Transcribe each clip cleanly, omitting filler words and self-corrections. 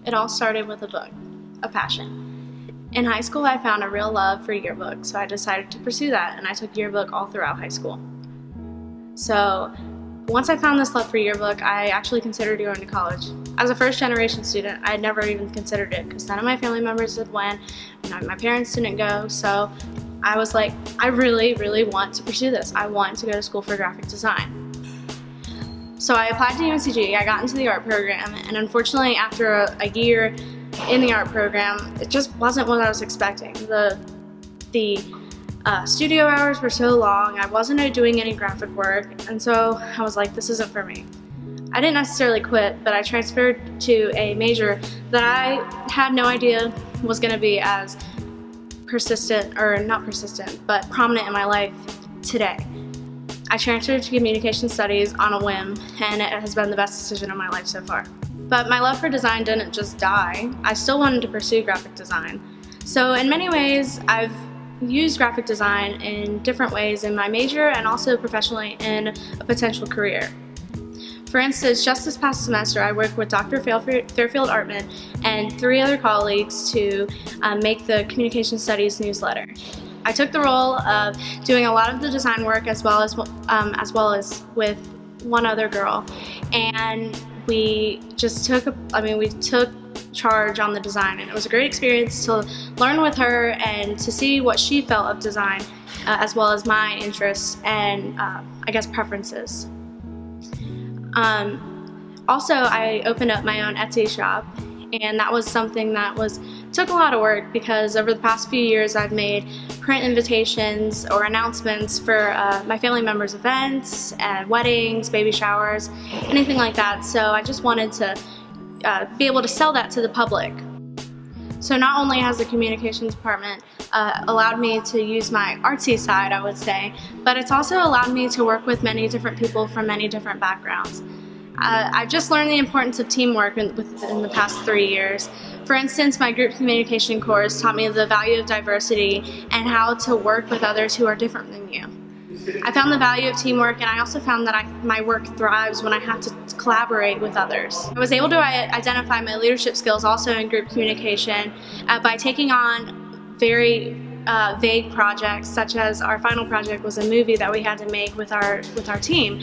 It all started with a book, a passion. In high school, I found a real love for yearbook, so I decided to pursue that, and I took yearbook all throughout high school. So once I found this love for yearbook, I actually considered going to college. As a first-generation student, I had never even considered it because none of my family members had went, my parents didn't go, so I was like, I really, really want to pursue this. I want to go to school for graphic design. So I applied to UNCG, I got into the art program, and unfortunately after a year in the art program, it just wasn't what I was expecting. The studio hours were so long, I wasn't doing any graphic work, and so I was like, this isn't for me. I didn't necessarily quit, but I transferred to a major that I had no idea was going to be as persistent, or not persistent, but prominent in my life today. I transferred to communication studies on a whim, and it has been the best decision of my life so far. But my love for design didn't just die. I still wanted to pursue graphic design. So in many ways, I've used graphic design in different ways in my major and also professionally in a potential career. For instance, just this past semester, I worked with Dr. Fairfield Artman and 3 other colleagues to make the Communication Studies newsletter. I took the role of doing a lot of the design work as well as with one other girl, and we just took charge on the design, and it was a great experience to learn with her and to see what she felt of design as well as my interests and I guess preferences. Also, I opened up my own Etsy shop, and that was something that took a lot of work because over the past few years I've made print invitations or announcements for my family members' events, weddings, baby showers, anything like that. So I just wanted to be able to sell that to the public. So not only has the communications department allowed me to use my artsy side, I would say, but it's also allowed me to work with many different people from many different backgrounds. I've just learned the importance of teamwork within the past 3 years. For instance, my group communication course taught me the value of diversity and how to work with others who are different than you. I found the value of teamwork, and I also found that my work thrives when I have to collaborate with others. I was able to identify my leadership skills also in group communication by taking on very vague projects, such as our final project was a movie that we had to make with our team.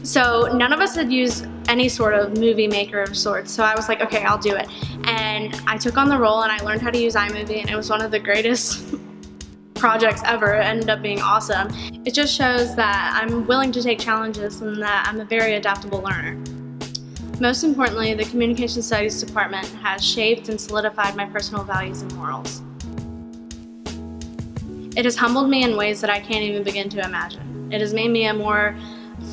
So none of us had used any sort of movie maker of sorts, so I was like, okay, I'll do it. And I took on the role and I learned how to use iMovie, and it was one of the greatest projects ever. It ended up being awesome. It just shows that I'm willing to take challenges and that I'm a very adaptable learner. Most importantly, the Communication Studies department has shaped and solidified my personal values and morals. It has humbled me in ways that I can't even begin to imagine. It has made me a more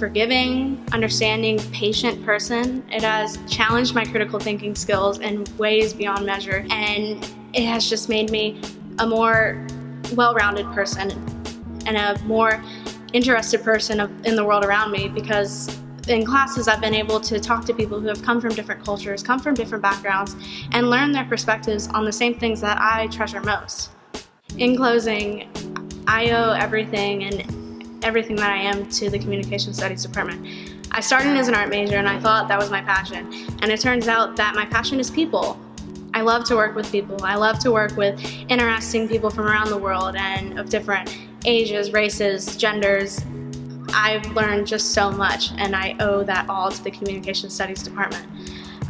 forgiving, understanding, patient person. It has challenged my critical thinking skills in ways beyond measure, and it has just made me a more well-rounded person and a more interested person in the world around me, because in classes I've been able to talk to people who have come from different cultures, come from different backgrounds, and learn their perspectives on the same things that I treasure most. In closing, I owe everything that I am to the Communication Studies department. I started as an art major and I thought that was my passion, and it turns out that my passion is people. I love to work with people. I love to work with interesting people from around the world and of different ages, races, genders. I've learned just so much, and I owe that all to the Communication Studies department.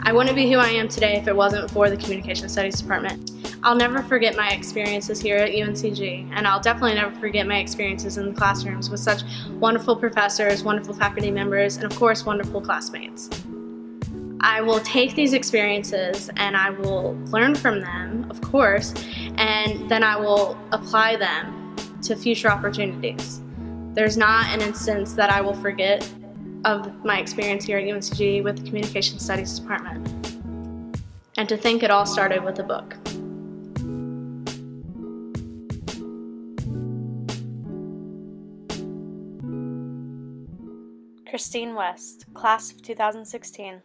I wouldn't be who I am today if it wasn't for the Communication Studies department. I'll never forget my experiences here at UNCG, and I'll definitely never forget my experiences in the classrooms with such wonderful professors, wonderful faculty members, and of course wonderful classmates. I will take these experiences and I will learn from them, of course, and then I will apply them to future opportunities. There's not an instance that I will forget of my experience here at UNCG with the Communication Studies department. And to think it all started with a book. Christine West, class of 2016.